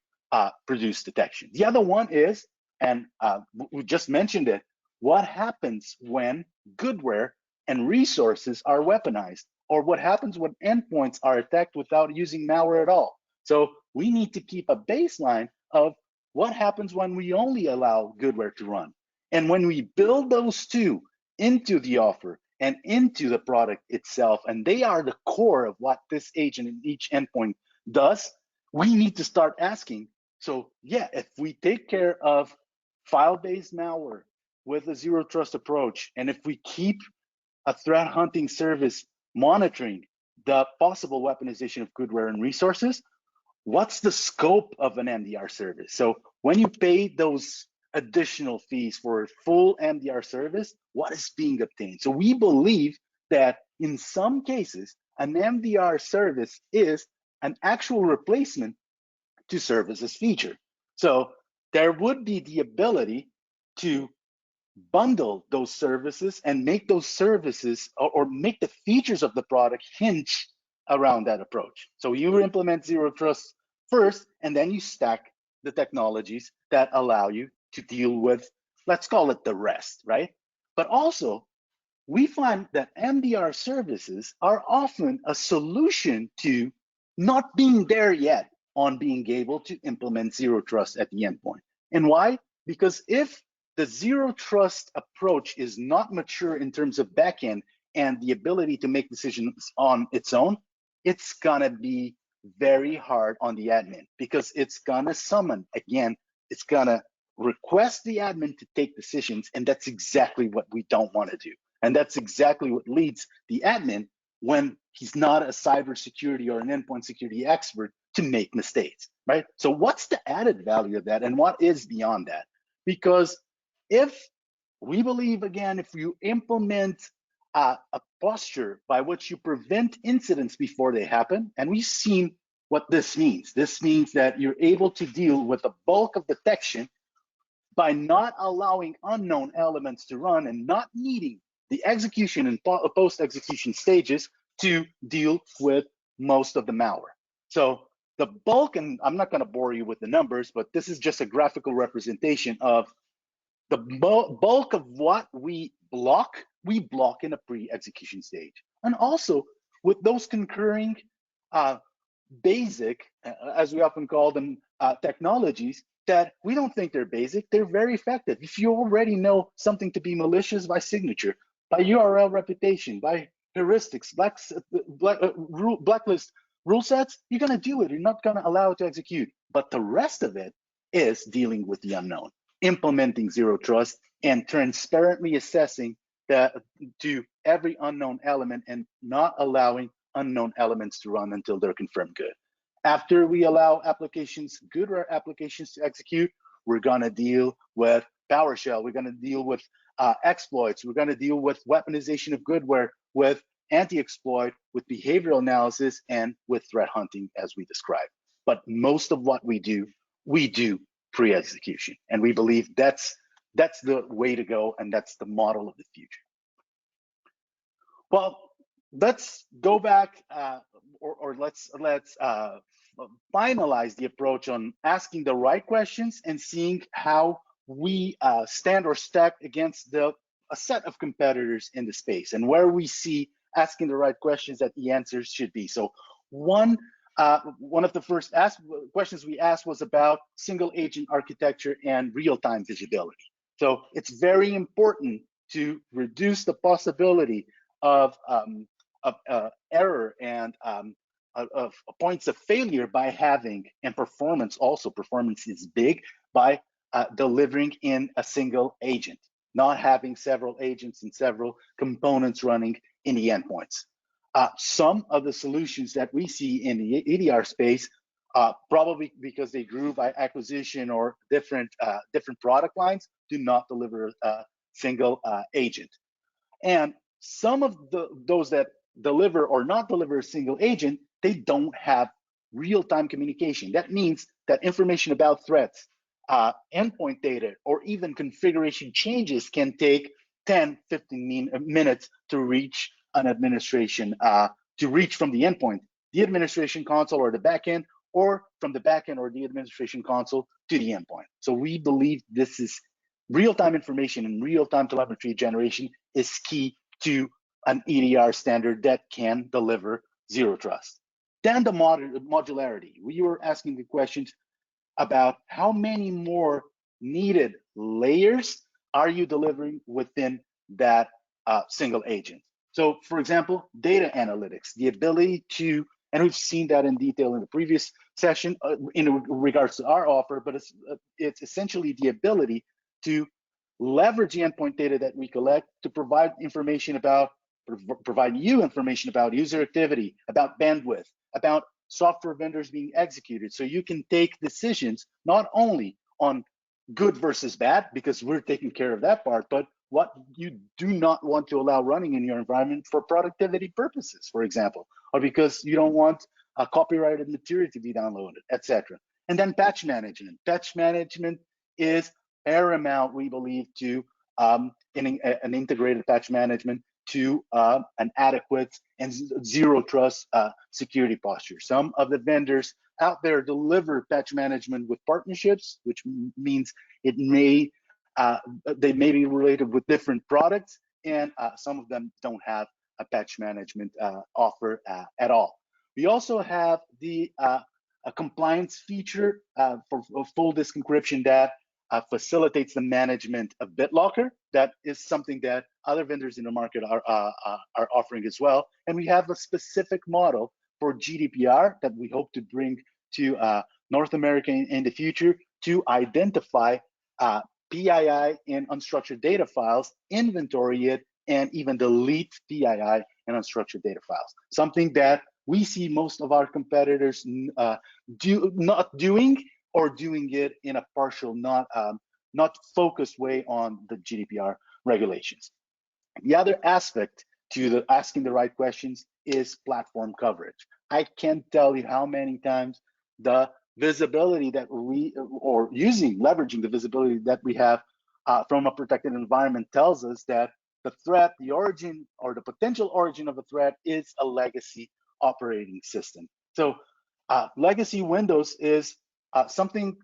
produce detection. The other one is, and we just mentioned it, what happens when goodware and resources are weaponized, or what happens when endpoints are attacked without using malware at all. So we need to keep a baseline of what happens when we only allow goodware to run. And when we build those two into the offer and into the product itself, and they are the core of what this agent in each endpoint does, we need to start asking, so yeah, if we take care of file-based malware with a zero trust approach, and if we keep a threat hunting service monitoring the possible weaponization of goodware and resources, what's the scope of an MDR service? So when you pay those additional fees for a full MDR service, what is being obtained? So we believe that in some cases, an MDR service is an actual replacement to service as feature. So there would be the ability to bundle those services and make those services or make the features of the product hinge around that approach. So you implement zero trust first, and then you stack the technologies that allow you to deal with, let's call it the rest, right? But also, we find that MDR services are often a solution to not being there yet on being able to implement zero trust at the endpoint. And why? Because if the zero trust approach is not mature in terms of backend and the ability to make decisions on its own, it's gonna be very hard on the admin, because it's gonna summon, again, it's gonna request the admin to take decisions, and that's exactly what we don't wanna do. And that's exactly what leads the admin, when he's not a cybersecurity or an endpoint security expert, to make mistakes, right? So what's the added value of that, and what is beyond that? Because if we believe, again, if you implement a posture by which you prevent incidents before they happen, and we've seen what this means. This means that you're able to deal with the bulk of detection by not allowing unknown elements to run and not needing the execution and post-execution stages to deal with most of the malware. So the bulk, and I'm not going to bore you with the numbers, but this is just a graphical representation of the bulk of what we block in a pre-execution stage. And also with those concurring basic, as we often call them, technologies that we don't think they're basic, they're very effective. If you already know something to be malicious by signature, by URL reputation, by heuristics, blacklist rule sets, you're gonna do it. You're not gonna allow it to execute. But the rest of it is dealing with the unknown, implementing zero trust, and transparently assessing to every unknown element and not allowing unknown elements to run until they're confirmed good. After we allow good applications to execute, we're gonna deal with PowerShell, we're gonna deal with exploits, we're gonna deal with weaponization of goodware, with anti-exploit, with behavioral analysis, and with threat hunting as we described. But most of what we do pre-execution. And we believe that's the way to go, and that's the model of the future. Well, let's go back, or let's finalize the approach on asking the right questions and seeing how we stand or stack against a set of competitors in the space, and where we see asking the right questions that the answers should be. So one of the first questions we asked was about single agent architecture and real-time visibility. So it's very important to reduce the possibility of error and of points of failure by having, and performance is big, by delivering in a single agent, not having several agents and several components running in the endpoints. Some of the solutions that we see in the EDR space, probably because they grew by acquisition or different product lines, do not deliver a single agent. And some of those that deliver or not deliver a single agent, they don't have real-time communication. That means that information about threats, endpoint data, or even configuration changes can take 10, 15 minutes to reach an administration, to reach from the endpoint, the administration console or the backend, or from the backend or the administration console to the endpoint. So we believe this is real-time information and real-time telemetry generation is key to an EDR standard that can deliver zero trust. Then the modularity. We were asking the questions about how many more needed layers are you delivering within that single agent. So for example, data analytics, the ability to, and we've seen that in detail in the previous session in regards to our offer, but it's essentially the ability to leverage the endpoint data that we collect to provide information about, provide you information about user activity, about bandwidth, about software vendors being executed. So you can take decisions not only on good versus bad, because we're taking care of that part, but what you do not want to allow running in your environment for productivity purposes, for example, or because you don't want a copyrighted material to be downloaded, etc. And then patch management. Patch management is paramount, we believe, to an integrated patch management to an adequate and zero trust security posture. Some of the vendors out there deliver patch management with partnerships, which means it may they may be related with different products, and some of them don't have a patch management offer at all. We also have the a compliance feature for full disk encryption that facilitates the management of BitLocker. That is something that other vendors in the market are offering as well. And we have a specific model for GDPR that we hope to bring to North America in the future to identify PII in unstructured data files, inventory it, and even delete PII in unstructured data files. Something that we see most of our competitors not doing, or doing it in a partial, not focused way on the GDPR regulations. The other aspect to asking the right questions is platform coverage. I can't tell you how many times the visibility that leveraging the visibility that we have from a protected environment tells us that the threat, the origin or the potential origin of a threat is a legacy operating system. So legacy Windows is something,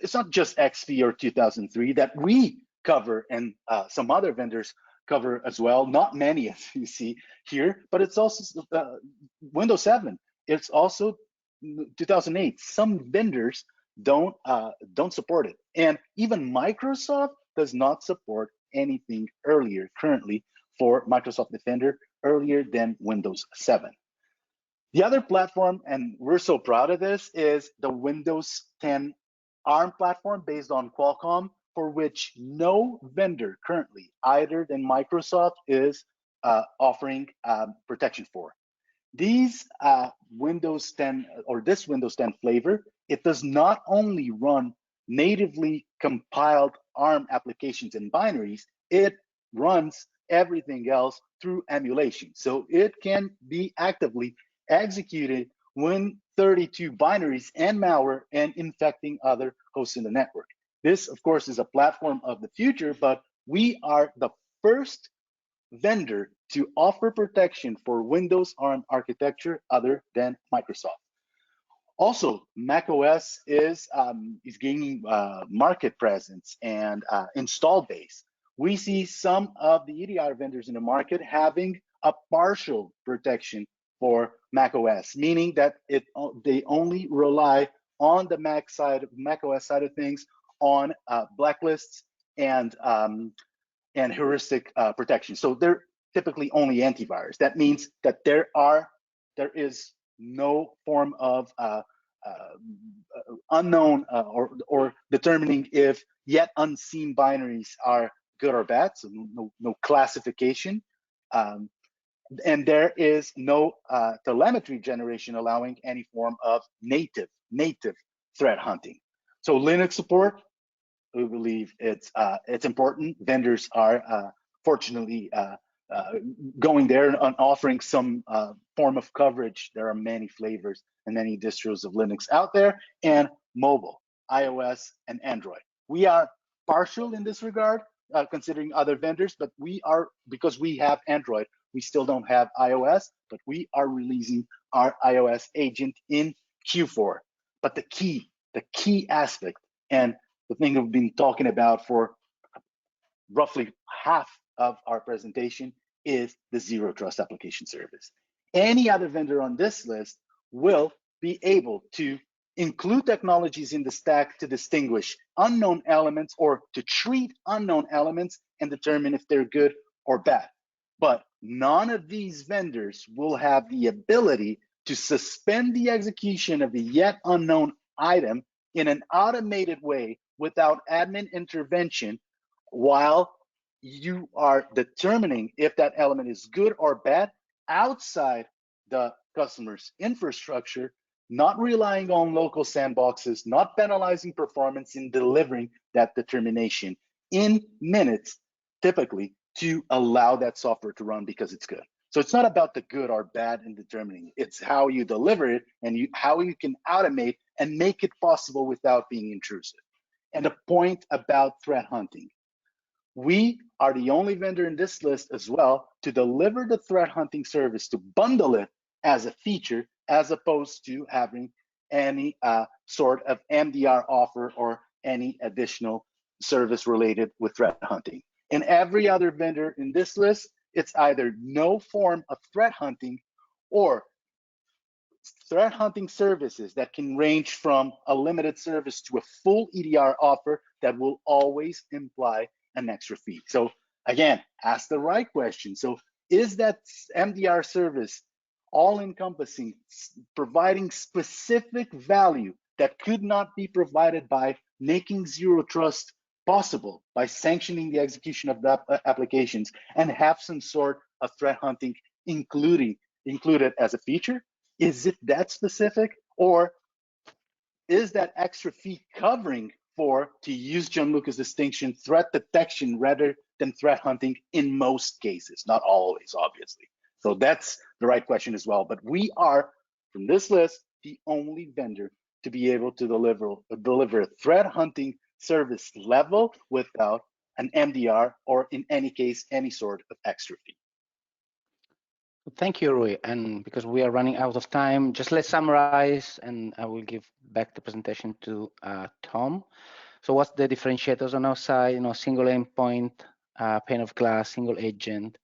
it's not just XP or 2003 that we cover and some other vendors cover as well. Not many, as you see here, but it's also Windows 7. It's also 2008. Some vendors don't support it, and even Microsoft does not support anything earlier currently for Microsoft Defender earlier than Windows 7. The other platform, and we're so proud of this, is the Windows 10 ARM platform based on Qualcomm, for which no vendor currently, other than Microsoft, is offering protection for. These Windows 10 or this Windows 10 flavor, it does not only run natively compiled ARM applications and binaries, it runs everything else through emulation. So it can be actively executed Win32 binaries and malware and infecting other hosts in the network. This, of course, is a platform of the future, but we are the first vendor to offer protection for Windows ARM architecture other than Microsoft. Also, macOS is gaining market presence and install base. We see some of the EDR vendors in the market having a partial protection for macOS, meaning that they only rely on the macOS side of things on blacklists and heuristic protection. So they're typically only antivirus. That means that there is no form of unknown or determining if yet unseen binaries are good or bad. So no classification. And there is no telemetry generation allowing any form of native threat hunting. So Linux support, we believe it's important. Vendors are fortunately going there and offering some form of coverage. There are many flavors and many distros of Linux out there, and mobile, iOS and Android. We are partial in this regard, considering other vendors, but we are, because we have Android, we still don't have iOS, but we are releasing our iOS agent in Q4. But the key aspect, and the thing we've been talking about for roughly half of our presentation, is the Zero Trust Application Service. Any other vendor on this list will be able to include technologies in the stack to distinguish unknown elements or to treat unknown elements and determine if they're good or bad. But none of these vendors will have the ability to suspend the execution of the yet unknown item in an automated way without admin intervention while you are determining if that element is good or bad outside the customer's infrastructure, not relying on local sandboxes, not penalizing performance in delivering that determination in minutes, typically, to allow that software to run because it's good. So it's not about the good or bad in determining, it's how you deliver it and how you can automate and make it possible without being intrusive. And a point about threat hunting. We are the only vendor in this list as well to deliver the threat hunting service, to bundle it as a feature, as opposed to having any sort of MDR offer or any additional service related with threat hunting. And every other vendor in this list, it's either no form of threat hunting or threat hunting services that can range from a limited service to a full EDR offer that will always imply an extra fee. So again, ask the right question. So is that MDR service all encompassing, providing specific value that could not be provided by making zero trust possible, by sanctioning the execution of the applications, and have some sort of threat hunting included as a feature? Is it that specific, or is that extra fee covering for, to use Gianluca's distinction, threat detection rather than threat hunting in most cases, not always, obviously. So that's the right question as well. But we are, from this list, the only vendor to be able to deliver a threat hunting service level without an MDR, or in any case, any sort of extra fee. Thank you, Rui. And because we are running out of time, just let's summarize, and I will give back the presentation to Tom. So what's the differentiators on our side? Single endpoint, pane of glass, single agent,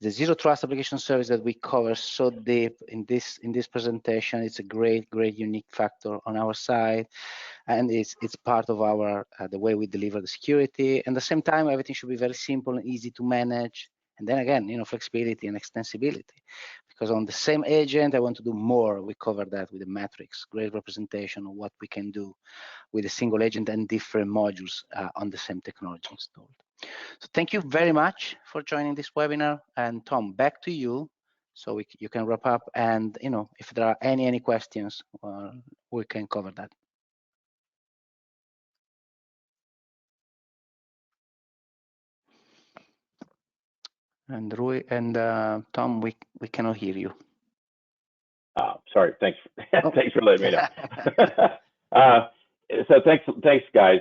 the zero trust application service that we cover so deep in this presentation. It's a great unique factor on our side, and it's part of our the way we deliver the security. And at the same time, everything should be very simple and easy to manage. And then again, flexibility and extensibility. Because on the same agent, I want to do more. We cover that with the matrix, great representation of what we can do with a single agent and different modules on the same technology installed. So thank you very much for joining this webinar. And Tom, back to you, so you can wrap up. And if there are any questions, we can cover that. And Rui and Tom, we cannot hear you. Sorry. Thanks. Thanks for letting me know. So thanks, guys.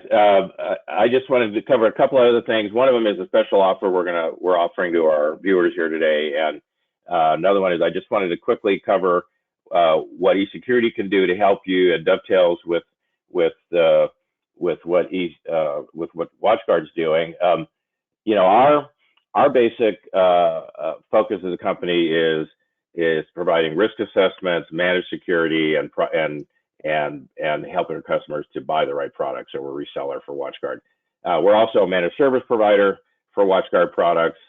I just wanted to cover a couple of other things. One of them is a special offer we're offering to our viewers here today, and another one is I just wanted to quickly cover what eSecurity can do to help you, and dovetails with what WatchGuard's doing. Our basic focus as a company is providing risk assessments, managed security, and helping our customers to buy the right products. So we're a reseller for WatchGuard. We're also a managed service provider for WatchGuard products,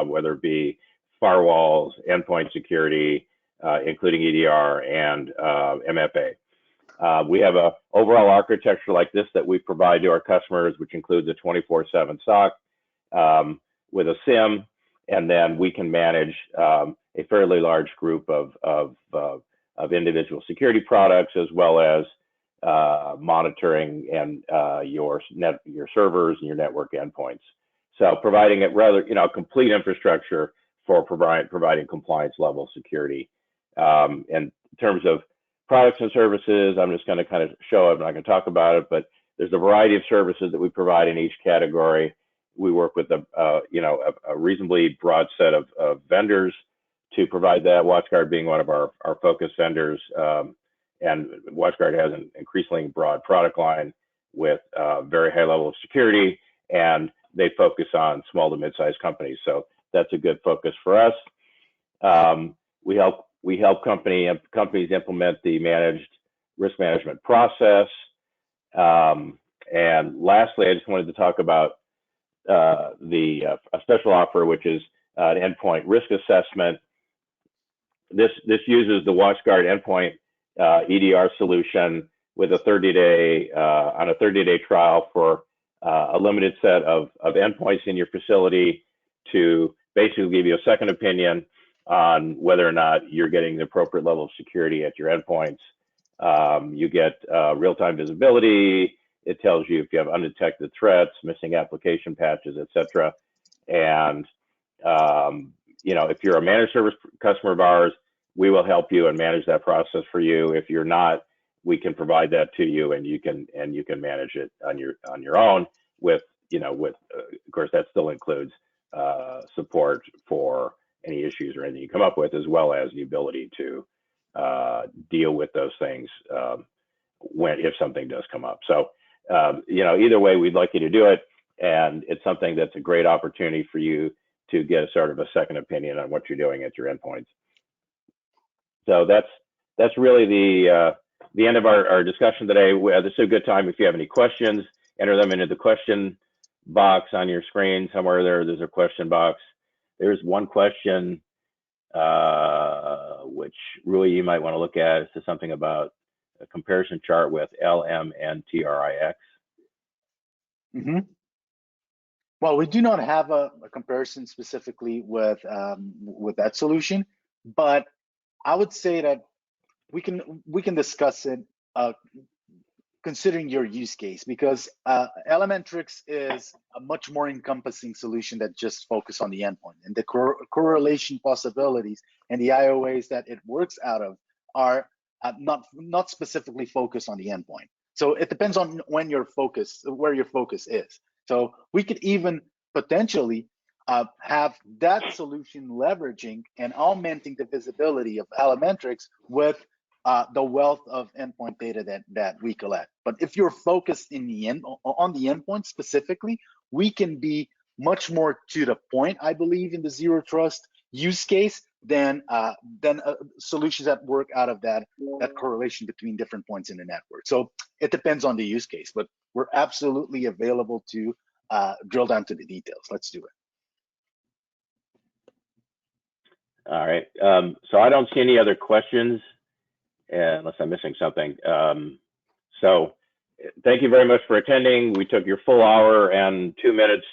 whether it be firewalls, endpoint security, including EDR and MFA. We have a overall architecture like this that we provide to our customers, which includes a 24/7 SOC with a SIM, and then we can manage a fairly large group of individual security products, as well as monitoring and your servers and your network endpoints. So providing it rather, complete infrastructure for providing compliance level security. In terms of products and services, I'm just going to kind of show it. I'm not going to talk about it, but there's a variety of services that we provide in each category. We work with a reasonably broad set of vendors to provide that, WatchGuard being one of our focus vendors. And WatchGuard has an increasingly broad product line with very high level of security, and they focus on small to mid-sized companies. So that's a good focus for us. We help companies implement the managed risk management process. And lastly, I just wanted to talk about a special offer, which is an endpoint risk assessment. This uses the WatchGuard endpoint EDR solution with a 30-day trial for a limited set of endpoints in your facility to basically give you a second opinion on whether or not you're getting the appropriate level of security at your endpoints. You get real-time visibility. It tells you if you have undetected threats, missing application patches, etc. And if you're a managed service customer of ours, we will help you and manage that process for you. If you're not, we can provide that to you, and you can manage it on your own. With of course, that still includes support for any issues or anything you come up with, as well as the ability to deal with those things if something does come up. So either way, we'd like you to do it, and it's something that's a great opportunity for you to get a sort of a second opinion on what you're doing at your endpoints. So that's really the end of our discussion today. This is a good time if you have any questions, enter them into the question box on your screen somewhere. There's a question box. There's one question which Rui, you might want to look at. It's something about a comparison chart with LMNTRIX. Mm-hmm. Well, we do not have a comparison specifically with that solution, but I would say that we can discuss it considering your use case, because Elementrix is a much more encompassing solution that just focus on the endpoint, and the correlation possibilities and the IOAs that it works out of are not specifically focused on the endpoint. So it depends on where your focus is. So we could even potentially have that solution leveraging and augmenting the visibility of Elementrix with the wealth of endpoint data that we collect. But if you're focused on the endpoint specifically, we can be much more to the point, I believe, in the zero trust use case than solutions that work out of that correlation between different points in the network. So it depends on the use case, but we're absolutely available to drill down to the details. Let's do it. All right. So I don't see any other questions, unless I'm missing something. So thank you very much for attending. We took your full hour and 2 minutes.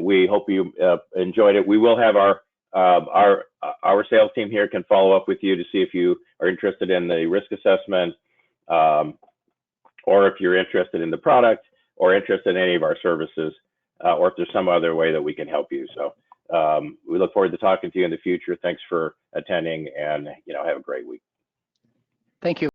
We hope you enjoyed it. We will have our sales team here can follow up with you to see if you are interested in the risk assessment, or if you're interested in the product, or interested in any of our services, or if there's some other way that we can help you. So we look forward to talking to you in the future. Thanks for attending, and have a great week. Thank you.